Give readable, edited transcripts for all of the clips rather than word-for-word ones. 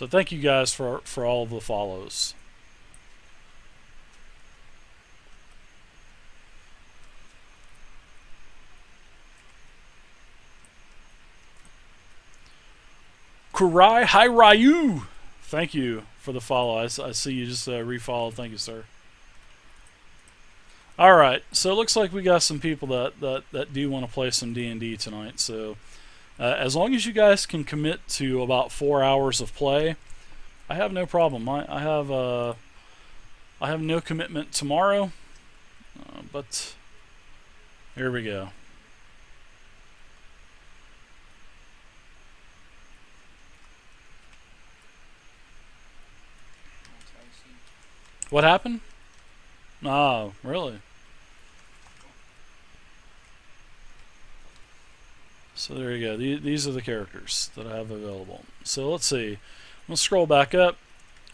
So thank you guys for all of the follows. Kurai Hi Ryu, thank you for the follow. I see you just refollowed. Thank you, sir. All right, so it looks like we got some people that do want to play some D&D tonight. So as long as you guys can commit to about 4 hours of play, I have no problem. I have no commitment tomorrow, but here we go. What happened? Oh, really? So there you go. These are the characters that I have available. So let's see. We'll scroll back up.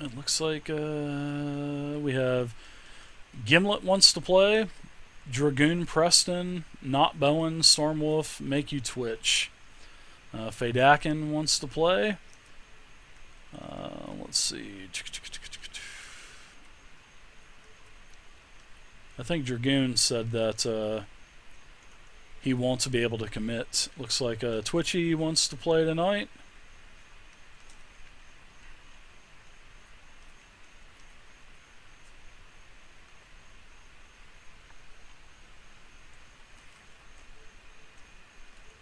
It looks like we have Gimlet wants to play, Dragoon Preston, Notbowen, Stormwulf, Makeyoutwitch. Fadakin wants to play. Let's see. I think Dragoon said that he wants to be able to commit. Looks like Twitchy wants to play tonight.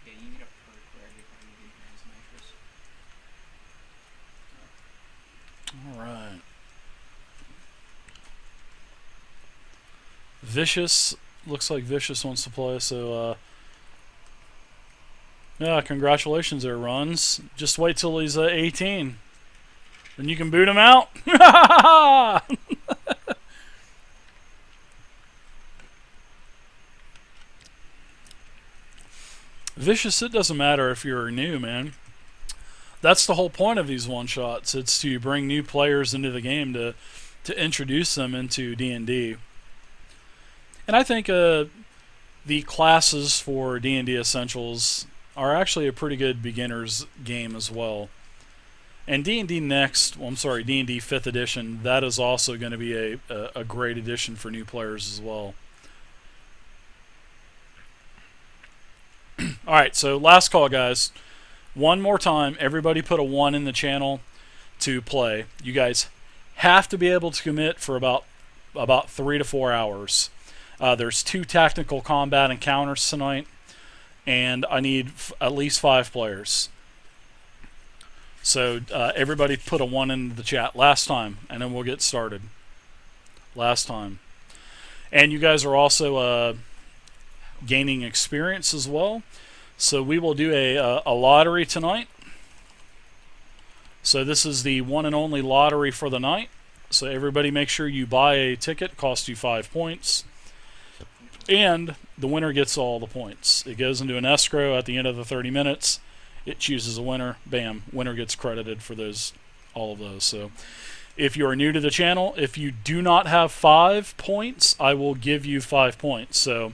Yeah, you need a perk where everybody has nitrous. Alright. Vicious. Looks like Vicious wants to play, so yeah, congratulations there, Runs. Just wait till he's 18. Then you can boot him out. Vicious, it doesn't matter if you're new, man. That's the whole point of these one-shots. It's to bring new players into the game to introduce them into D&D. And I think the classes for D&D Essentials are actually a pretty good beginner's game as well. And D&D Next, well, I'm sorry, D&D 5th Edition, that is also going to be a great addition for new players as well. Alright, so last call, guys. One more time, everybody put a 1 in the channel to play. You guys have to be able to commit for about 3 to 4 hours. There's 2 tactical combat encounters tonight, and I need at least 5 players. So everybody put a 1 in the chat last time, and then we'll get started. Last time. And you guys are also gaining experience as well. So we will do a lottery tonight. So this is the one and only lottery for the night. So everybody make sure you buy a ticket. It costs you 5 points. And the winner gets all the points. It goes into an escrow at the end of the 30 minutes. It chooses a winner. Bam. Winner gets credited for all of those. So if you are new to the channel, if you do not have 5 points, I will give you 5 points. So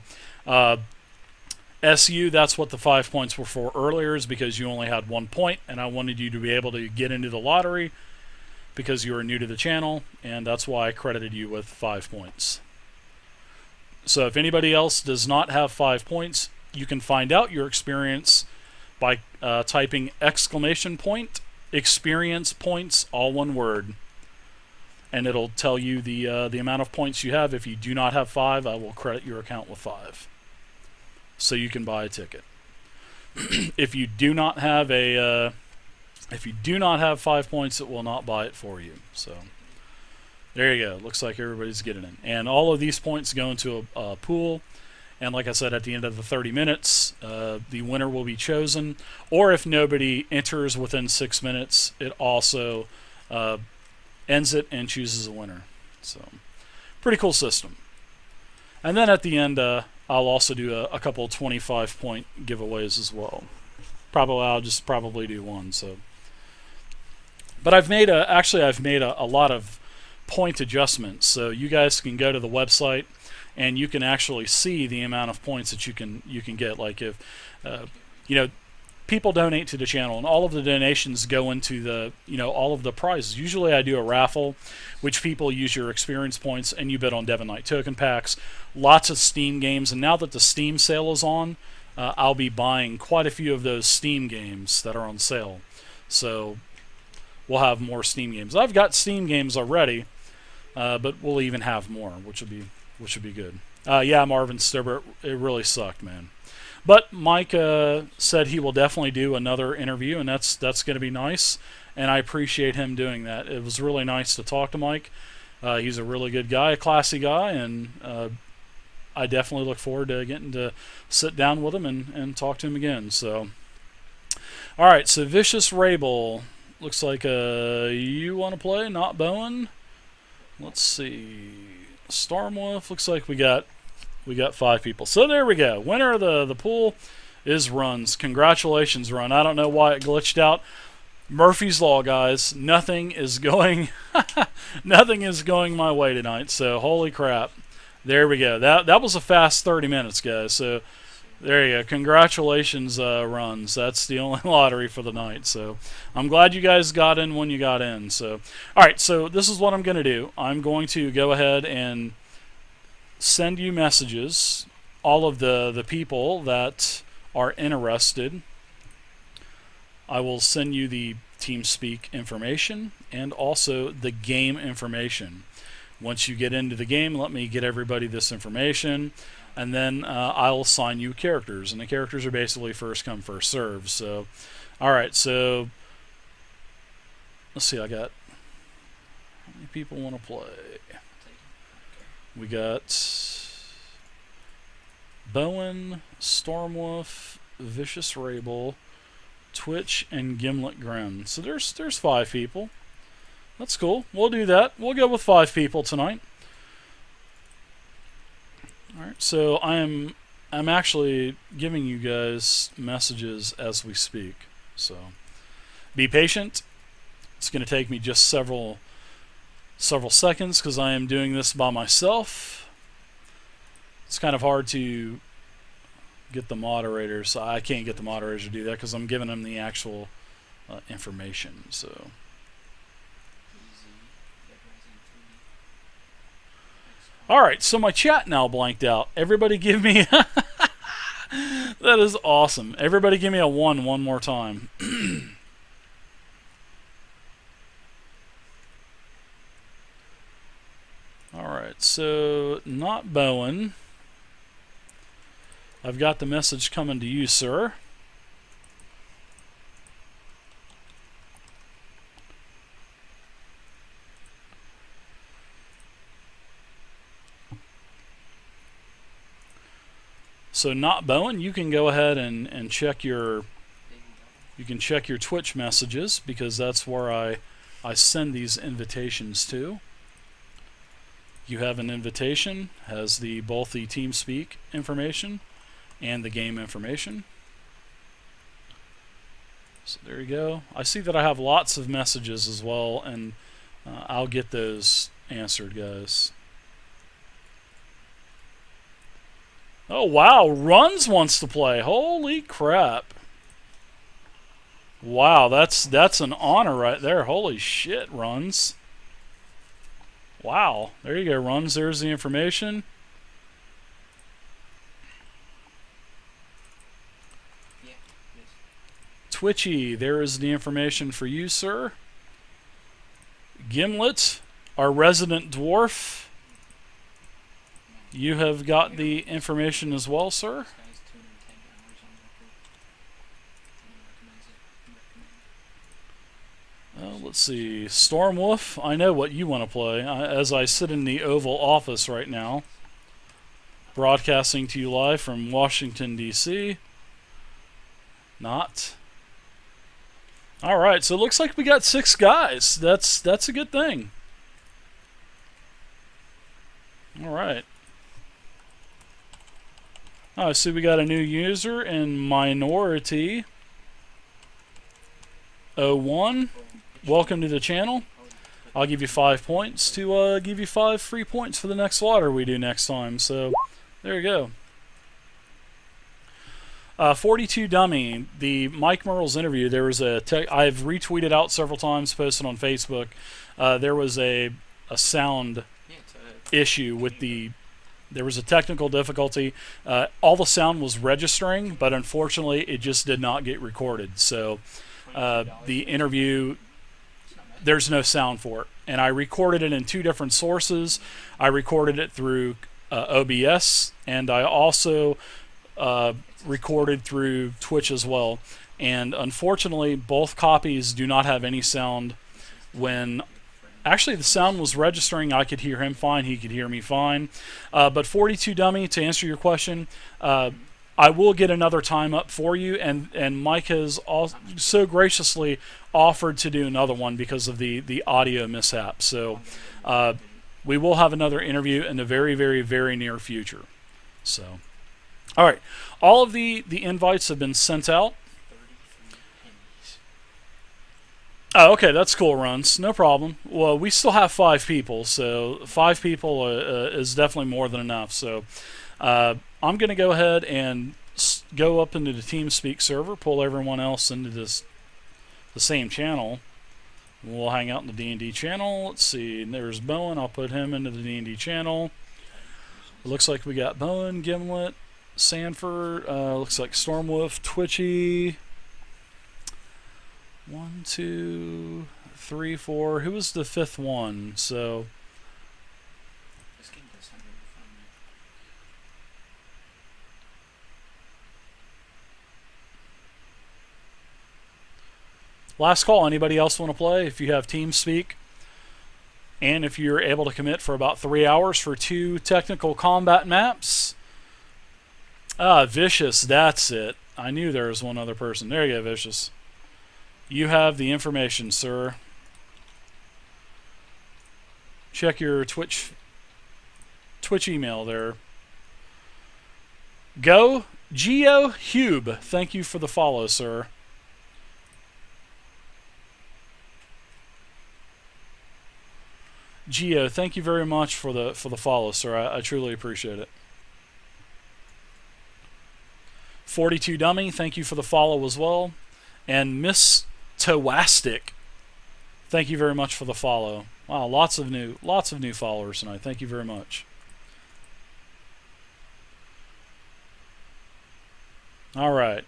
SU, that's what the 5 points were for earlier, is because you only had 1 point, and I wanted you to be able to get into the lottery because you are new to the channel, and that's why I credited you with 5 points. So if anybody else does not have 5 points, you can find out your experience by typing ! experience points, all one word. And it'll tell you the amount of points you have. If you do not have 5, I will credit your account with 5. So you can buy a ticket. If you do not have if you do not have 5 points, it will not buy it for you. So there you go. Looks like everybody's getting in. And all of these points go into a pool. And like I said, at the end of the 30 minutes, the winner will be chosen. Or if nobody enters within 6 minutes, it also ends it and chooses a winner. So pretty cool system. And then at the end, I'll also do a couple 25-point giveaways as well. I'll just probably do one. So, but I've made a lot of point adjustments, so you guys can go to the website and you can actually see the amount of points that you can get. Like if people donate to the channel, and all of the donations go into the, all of the prizes. Usually I do a raffle, which people use your experience points, and you bid on Devon Knight token packs, lots of Steam games, and now that the Steam sale is on, I'll be buying quite a few of those Steam games that are on sale. So we'll have more Steam games. I've got Steam games already, but we'll even have more, which would be good. Yeah, Marvin Stibert, it really sucked, man. But Mike said he will definitely do another interview, and that's going to be nice. And I appreciate him doing that. It was really nice to talk to Mike. He's a really good guy, a classy guy, and I definitely look forward to getting to sit down with him and talk to him again. So, all right. So Viciouswrable, looks like you want to play, Notbowen. Let's see. Stormwulf, looks like we got 5 people. So there we go. Winner of the pool is Runs. Congratulations, Run. I don't know why it glitched out. Murphy's Law, guys. Nothing is going my way tonight. So holy crap. There we go. That was a fast 30 minutes, guys. So there you go. Congratulations, Runs. That's the only lottery for the night. So I'm glad you guys got in when you got in. So all right. So this is what I'm going to do. I'm going to go ahead and send you messages. All of the people that are interested, I will send you the TeamSpeak information and also the game information. Once you get into the game, let me get everybody this information, and then I'll assign you characters. And the characters are basically first come, first serve. So, all right, so let's see, I got, how many people want to play? We got Bowen, Stormwulf, Viciouswrable, Twitch, and Gimletgrim. So there's 5 people. That's cool. We'll do that. We'll go with 5 people tonight. All right. So I'm actually giving you guys messages as we speak. So be patient. It's going to take me just several seconds because I am doing this by myself. It's kind of hard to get the moderators. I can't get the moderators to do that because I'm giving them the actual information. So all right, so my chat now blanked out. Everybody give me that is awesome. Everybody give me a one more time. All right, so Notbowen, I've got the message coming to you, sir. So Notbowen, you can go ahead and check your Twitch messages because that's where I send these invitations to. You have an invitation, has both the TeamSpeak information and the game information. So there you go. I see that I have lots of messages as well, and I'll get those answered, guys. Oh wow, Runs wants to play. Holy crap. Wow, that's an honor right there. Holy shit, Runs. Wow, there you go, Runs. There's the information. Yeah, yes. Twitchy, there is the information for you, sir. Gimlet, our resident dwarf. You have got the information as well, sir. This guy's 210 hours on record. Let's see. Stormwulf, I know what you want to play. As I sit in the Oval Office right now, broadcasting to you live from Washington, D.C. Not. All right, so it looks like we got 6 guys. That's a good thing. All right. Oh, I see we got a new user in Minority 01. Welcome to the channel. I'll give you 5 points to give you 5 free points for the next slaughter we do next time. So there you go. 42 Dummy, the Mike Merle's interview, there was I've retweeted out several times, posted on Facebook. There was a sound issue with there was a technical difficulty. All the sound was registering, but unfortunately it just did not get recorded. So the interview, there's no sound for it. And I recorded it in 2 different sources. I recorded it through OBS, and I also recorded through Twitch as well. And unfortunately, both copies do not have any sound. When actually the sound was registering, I could hear him fine, he could hear me fine. But 42 Dummy, to answer your question, I will get another time up for you, and Mike has so graciously offered to do another one because of the audio mishap. So we will have another interview in the very, very, very near future. So, all right, all of the invites have been sent out. Oh, okay, that's cool, Runs. No problem. Well, we still have 5 people, so 5 people is definitely more than enough. So I'm going to go ahead and go up into the TeamSpeak server, pull everyone else into the same channel. We'll hang out in the D&D channel. Let's see, there's Bowen. I'll put him into the D&D channel. It looks like we got Bowen, Gimlet, Sanford, looks like Stormwulf, Twitchy. 1, 2, 3, 4. Who was the 5th one? So last call. Anybody else want to play? If you have TeamSpeak, and if you're able to commit for about 3 hours for 2 technical combat maps. Vicious, that's it. I knew there was one other person. There you go, Vicious. You have the information, sir. Check your Twitch email there. Go Geo Hube. Thank you for the follow, sir. Geo, thank you very much for the follow, sir. I truly appreciate it. 42 Dummy, thank you for the follow as well. And Miss Towastic, thank you very much for the follow. Wow, lots of new followers tonight. Thank you very much. All right.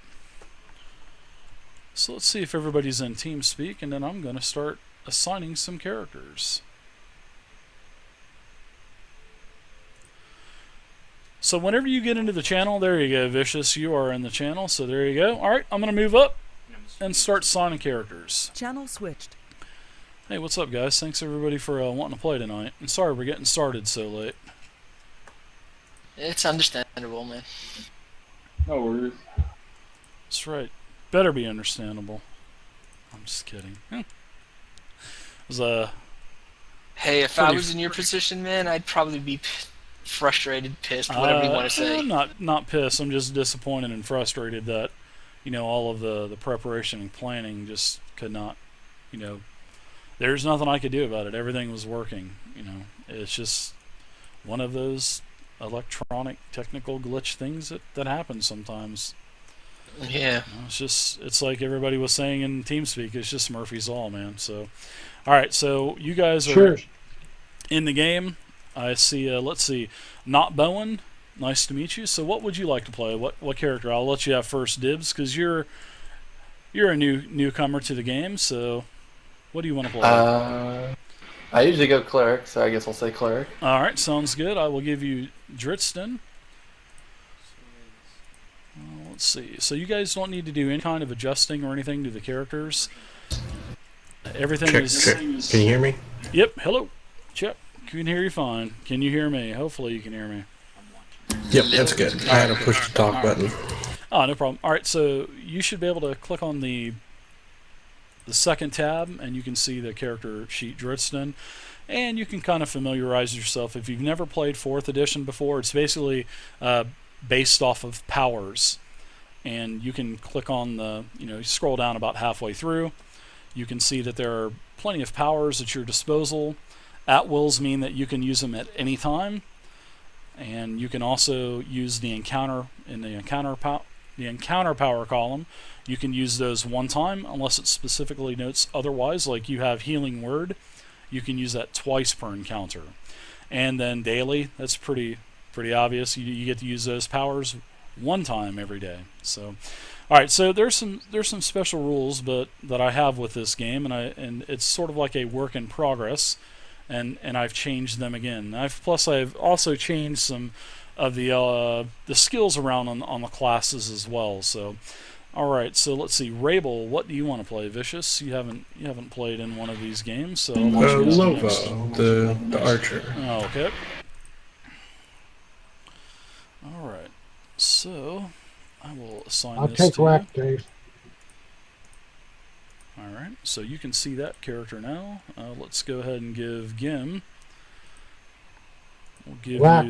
So let's see if everybody's in TeamSpeak, and then I'm going to start assigning some characters. So whenever you get into the channel, there you go, Vicious. You are in the channel, so there you go. All right, I'm going to move up and start signing characters. Channel switched. Hey, what's up, guys? Thanks everybody for wanting to play tonight. And sorry we're getting started so late. It's understandable, man. No worries. That's right. Better be understandable. I'm just kidding. It was Hey, if I was in your position, man, I'd probably be frustrated, pissed, whatever you want to say. I'm not pissed. I'm just disappointed and frustrated that, all of the preparation and planning just could not, there's nothing I could do about it. Everything was working, It's just one of those electronic technical glitch things that happens sometimes. Yeah. It's like everybody was saying in TeamSpeak, it's just Murphy's Law, man. So, all right, so you guys are in the game. I see, let's see, Notbowen, nice to meet you. So what would you like to play? What character? I'll let you have first dibs because you're a newcomer to the game. So what do you want to play? I usually go cleric, so I guess I'll say cleric. All right, sounds good. I will give you Dritston. Let's see. So you guys don't need to do any kind of adjusting or anything to the characters. Everything is... Check. Can you hear me? Yep, hello. Check. Can hear you fine. Can you hear me? Hopefully you can hear me. Yep, that's good. I had to push the talk button. Oh, no problem. All right, so you should be able to click on the second tab, and you can see the character sheet Dritston, and you can kind of familiarize yourself. If you've never played 4th edition before, it's basically based off of powers, and you can click on you scroll down about halfway through. You can see that there are plenty of powers at your disposal. At-wills mean that you can use them at any time, and you can also use the encounter the encounter power column, you can use those one time unless it specifically notes otherwise. Like you have Healing Word, you can use that twice per encounter. And then daily, that's pretty obvious. You get to use those powers one time every day. So, all right. So there's some special rules, but that I have with this game, and it's sort of like a work in progress, and I've changed them again. I've also changed some of the skills around on the classes as well. So, all right. So let's see, Rabel, what do you want to play? Vicious, you haven't played in one of these games, so I'll let you go next. Lova, the archer. Oh, okay. All right. So I will assign I'll this take to you. Rack, Dave. All right. So you can see that character now. Let's go ahead and give Gim. We'll give Rack.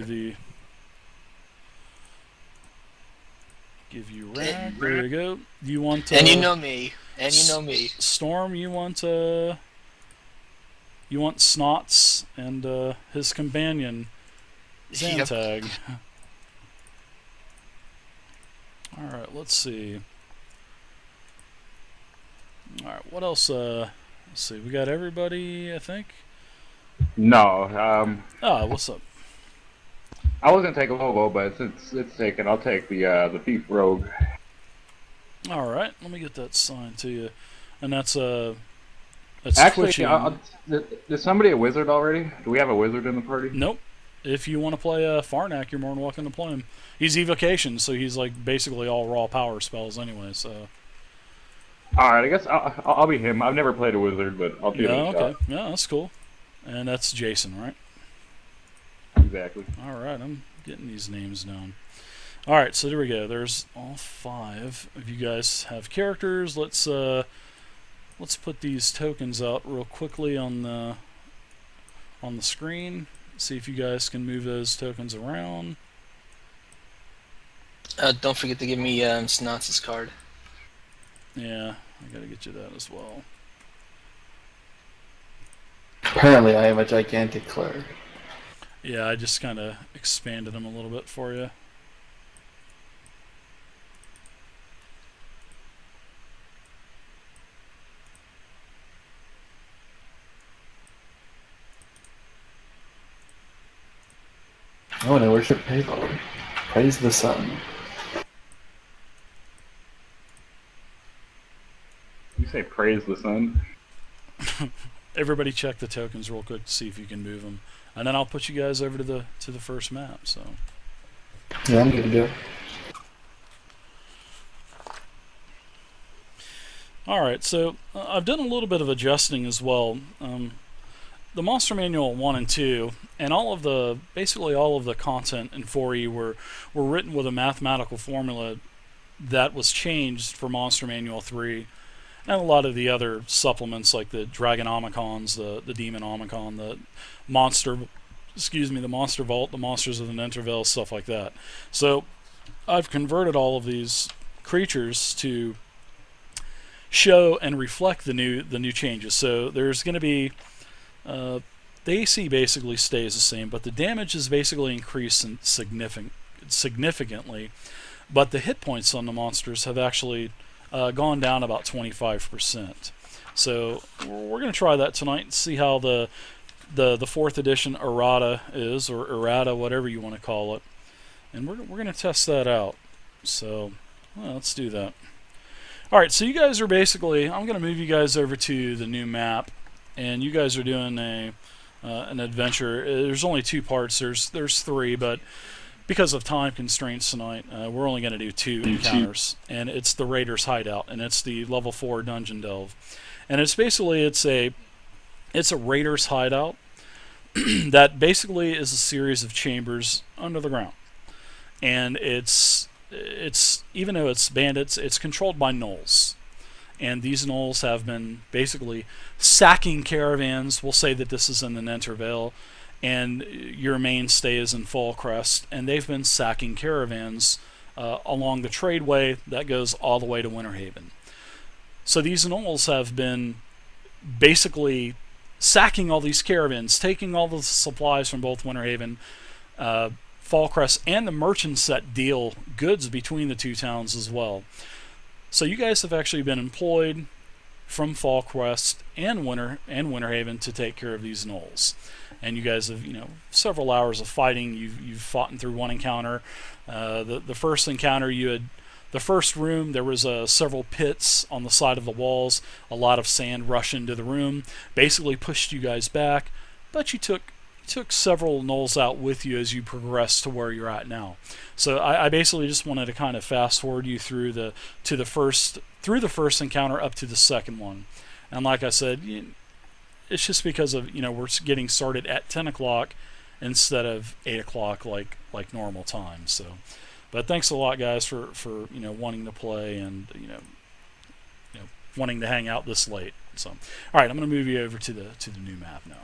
Give you Rack. There you go. You want and you know me. Storm, you want Snots and his companion Zantag. Yep. All right, let's see. All right, what else? Let's see. We got everybody, I think. No. What's up? I was gonna take a Lobo, but since it's taken, I'll take the thief rogue. All right, let me get that signed to you, and that's Actually, twitching. is somebody a wizard already? Do we have a wizard in the party? Nope. If you want to play Farnak, you're more than welcome to play him. He's evocation, so he's like basically all raw power spells anyway. So. All right, I guess I'll be him. I've never played a wizard, but I'll give it a okay. shot. Yeah, that's cool. And that's Jason, right? Exactly. All right, I'm getting these names down. All right, so there we go. There's all 5 of you guys have characters. Let's put these tokens out real quickly on the screen. See if you guys can move those tokens around. Don't forget to give me Snots' card. Yeah, I gotta get you that as well. Apparently, I am a gigantic cleric. Yeah, I just kind of expanded them a little bit for you. Oh, and I worship Payload. Praise the sun. You say praise the sun? Everybody check the tokens real quick to see if you can move them. And then I'll put you guys over to the first map. So. Yeah, I'm good to go. All right, so I've done a little bit of adjusting as well. The Monster Manual 1 and 2, and basically all of the content in 4E were written with a mathematical formula that was changed for Monster Manual 3, and a lot of the other supplements like the Dragonomicons, the Demonomicon, the Monster Vault, the Monsters of the Nenterville, stuff like that. So I've converted all of these creatures to show and reflect the new changes. So there's going to be the AC basically stays the same, but the damage is basically increased significantly. But the hit points on the monsters have actually gone down about 25%. So we're going to try that tonight and see how the 4th edition errata is, or errata, whatever you want to call it. And we're going to test that out. So let's do that. All right, so you guys are basically, I'm going to move you guys over to the new map, and you guys are doing an adventure. There's only 2 parts. There's 3, but because of time constraints tonight, we're only going to do 2 encounters, and it's the Raider's Hideout, and it's the level 4 dungeon delve, and it's a Raider's Hideout that basically is a series of chambers under the ground, and it's even though it's bandits, it's controlled by gnolls. And these gnolls have been basically sacking caravans. We'll say that this is in the Nentervale, and your mainstay is in Fallcrest, and they've been sacking caravans along the tradeway that goes all the way to Winterhaven. So these gnolls have been basically sacking all these caravans, taking all the supplies from both Winterhaven, Fallcrest and the merchants that deal goods between the two towns as well. So you guys have actually been employed from Fallcrest and Winterhaven to take care of these gnolls. And you guys have, several hours of fighting. You've fought through one encounter. The first encounter, you had the first room. There was several pits on the side of the walls. A lot of sand rushed into the room, basically pushed you guys back. But you took several gnolls out with you as you progressed to where you're at now. So I basically just wanted to kind of fast forward you through the first encounter up to the second one. And like I said, it's just because of we're getting started at 10 o'clock instead of 8 o'clock like normal time. So, but thanks a lot, guys, for wanting to play and wanting to hang out this late. So, all right, I'm going to move you over to the new map now.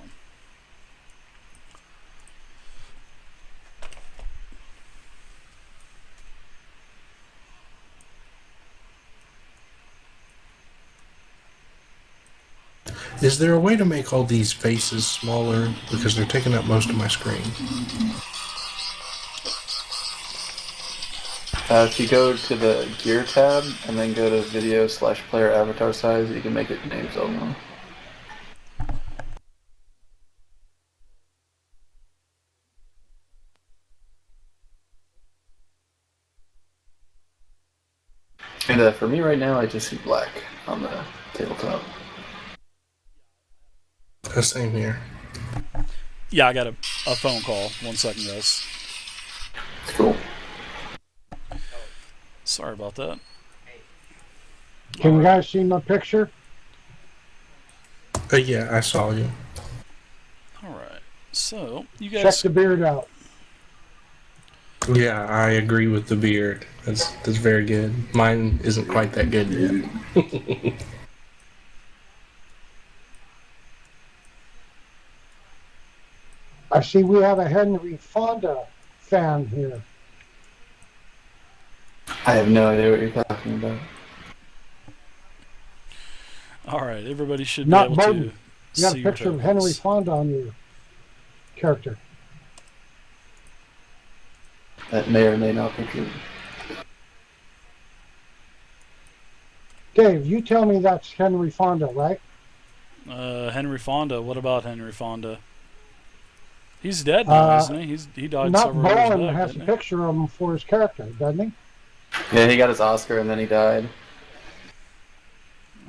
Is there a way to make all these faces smaller? Because they're taking up most of my screen. If you go to the gear tab and then go to video/player avatar size, you can make it names only. And for me right now, I just see black on the tabletop. Same here. Yeah, I got a phone call. 1 second, guys. Cool. Sorry about that. Can you guys see my picture? Yeah, I saw you. All right. So you guys Check the beard out. Yeah, I agree with the beard. That's very good. Mine isn't quite that good yet. I see we have a Henry Fonda fan here. I have no idea what you're talking about. All right, everybody should be Not able Bowden. to You got see a your picture of tokens. Henry Fonda on your character. That may or may not be true. Dave, you tell me that's Henry Fonda, right? Henry Fonda. What about Henry Fonda? He's dead now, isn't he? He died Not several years Bowen back, has a didn't he? picture of him for his character, doesn't he? Yeah, he got his Oscar and then he died.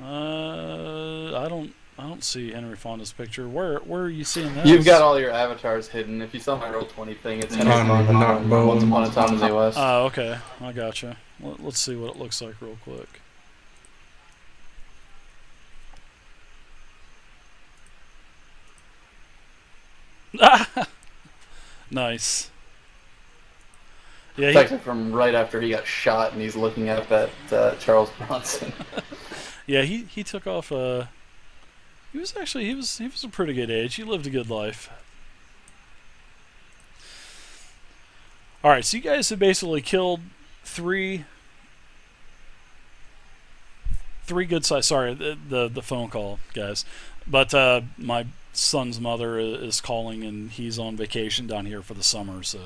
I don't see Henry Fonda's picture. Where are you seeing that? You've got all your avatars hidden. If you saw my Roll20 thing, it's Henry Fonda not from Bowen. Once Upon a Time in the West. Oh, okay. I gotcha. Let's see what it looks like real quick. Nice. Yeah, It's actually from right after he got shot, and he's looking up at Charles Bronson. yeah, he took off. He was a pretty good age. He lived a good life. All right, so you guys have basically killed three good size. Sorry, the phone call, guys. But my son's mother is calling, and he's on vacation down here for the summer, so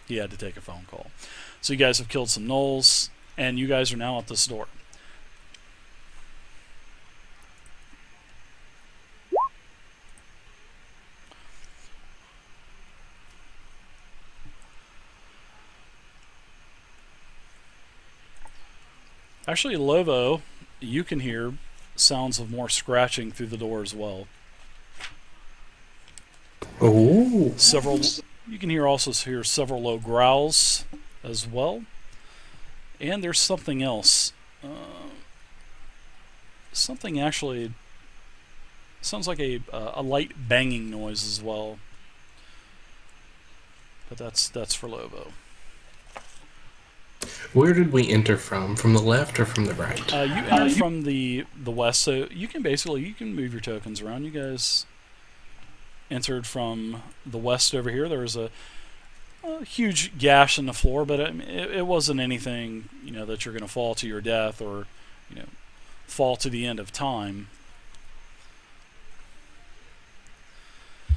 he had to take a phone call. So you guys have killed some gnolls, and you guys are now at this door. Actually, Lovo, you can hear sounds of more scratching through the door as well. Oh. You can also hear several low growls as well. And there's something else. Something actually sounds like a light banging noise as well. But that's for Lovo. Where did we enter from? From the left or from the right? You entered from the west, so you can move your tokens around. You guys entered from the west over here. There was a huge gash in the floor, but it wasn't anything that you're going to fall to your death or fall to the end of time.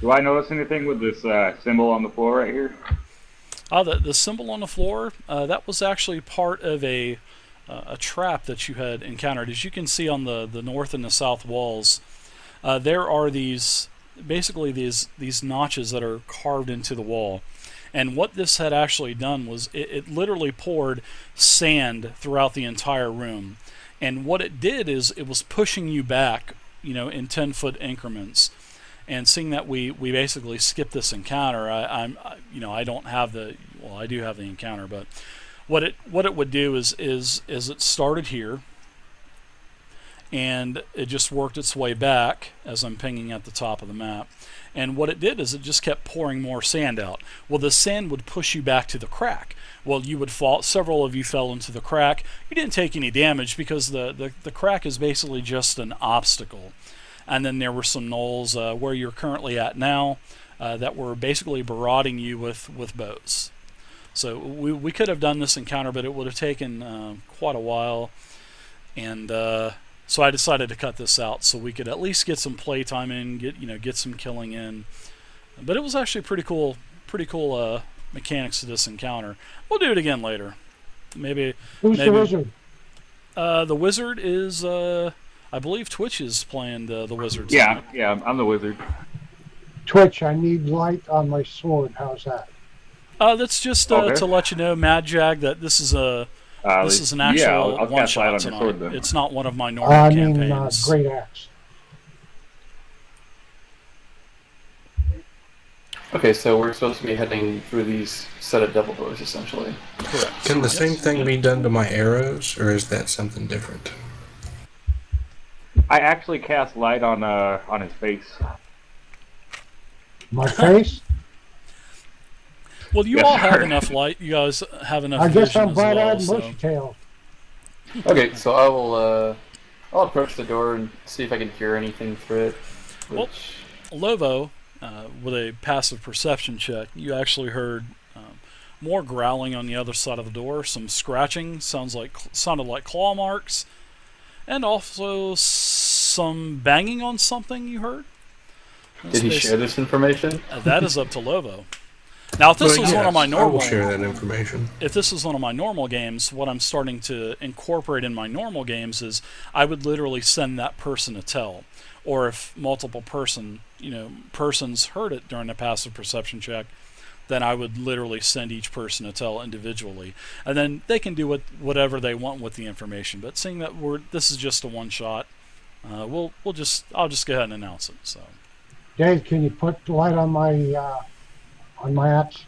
Do I notice anything with this symbol on the floor right here? The symbol on the floor, that was actually part of a trap that you had encountered. As you can see on the north and the south walls, there are these notches that are carved into the wall. And what this had actually done was it literally poured sand throughout the entire room. And what it did is it was pushing you back, in 10-foot increments. And seeing that we basically skipped this encounter, I don't have I do have the encounter, but what it would do is it started here, and it just worked its way back as I'm pinging at the top of the map. And what it did is it just kept pouring more sand out. Well, the sand would push you back to the crack. Well, you would fall. Several of you fell into the crack. You didn't take any damage because the crack is basically just an obstacle. And then there were some gnolls where you're currently at now that were basically barraging you with bows. So we could have done this encounter, but it would have taken quite a while. And so I decided to cut this out so we could at least get some playtime in, get some killing in. But it was actually pretty cool mechanics to this encounter. We'll do it again later. Maybe. Who's the wizard? The wizard is, I believe Twitch is playing the wizard. Yeah, I'm the wizard. Twitch, I need light on my sword. How's that? That's just to let you know, Mad Jag, that this is an actual one shot tonight. Sword, it's not one of my normal campaigns. Great axe. Okay, so we're supposed to be heading through these set of devil doors, essentially. Correct. Can the same thing be done to my arrows, or is that something different? I actually cast light on his face. My face? Well, you all have enough light. You guys have enough I guess I'm vision as bright-eyed well. and bushy-tailed. Okay, so I'll approach the door and see if I can hear anything through it. Well, Lovo, with a passive perception check, you actually heard more growling on the other side of the door, some scratching, sounded like claw marks, and also some banging on something you heard. Did he share this information? That is up to Lovo. Now, if this was one of my I normal, will share that information. If this was one of my normal games, what I'm starting to incorporate in my normal games is I would literally send that person a tell, or if multiple persons heard it during a passive perception check, then I would literally send each person a tell individually, and then they can do whatever they want with the information. But seeing that this is just a one shot, I'll just go ahead and announce it. So, Dave, can you put the light on my axe?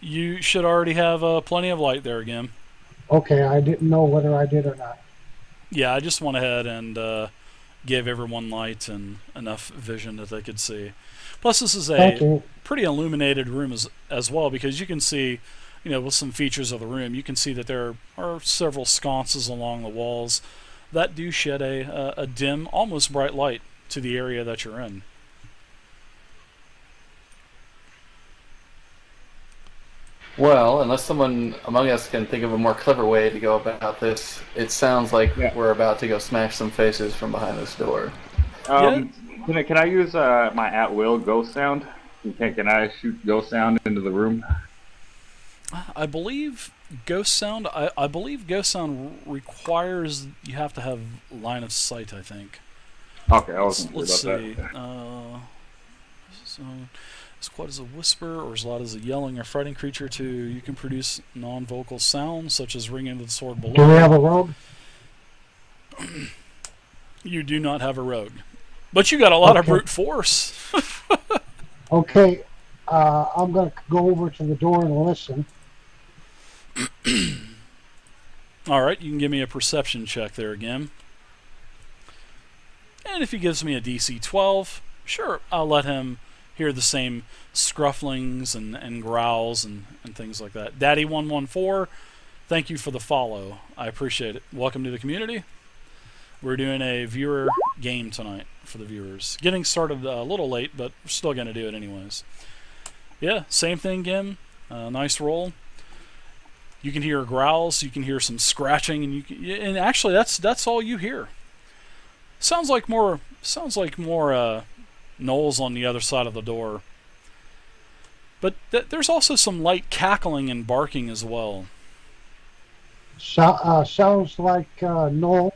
You should already have plenty of light there again. Okay, I didn't know whether I did or not. Yeah, I just went ahead and gave everyone light and enough vision that they could see. Plus, this is a pretty illuminated room as well, because you can see, with some features of the room, you can see that there are several sconces along the walls that do shed a dim, almost bright light to the area that you're in. Well, unless someone among us can think of a more clever way to go about this, it sounds like we're about to go smash some faces from behind this door. Can I use my at-will ghost sound? Can I shoot ghost sound into the room? I believe ghost sound. I believe ghost sound requires you have to have line of sight, I think. Okay, I wasn't Let's sure see. about that. So, as quiet as a whisper or as loud as a yelling or frightened creature too. You can produce non-vocal sounds such as ringing of the sword below. Do we have a rogue? You do not have a rogue, but you got a lot of brute force. Okay, I'm going to go over to the door and listen. All right, you can give me a perception check there again. And if he gives me a DC 12, sure, I'll let him hear the same scrufflings and growls and things like that. Daddy114, thank you for the follow. I appreciate it. Welcome to the community. We're doing a viewer game tonight for the viewers. Getting started a little late, but we're still going to do it anyways. Yeah, same thing, Gim. Nice roll. You can hear growls, you can hear some scratching, and actually that's all you hear. Sounds like more gnolls on the other side of the door. But there's also some light cackling and barking as well. Sounds like Gnoll.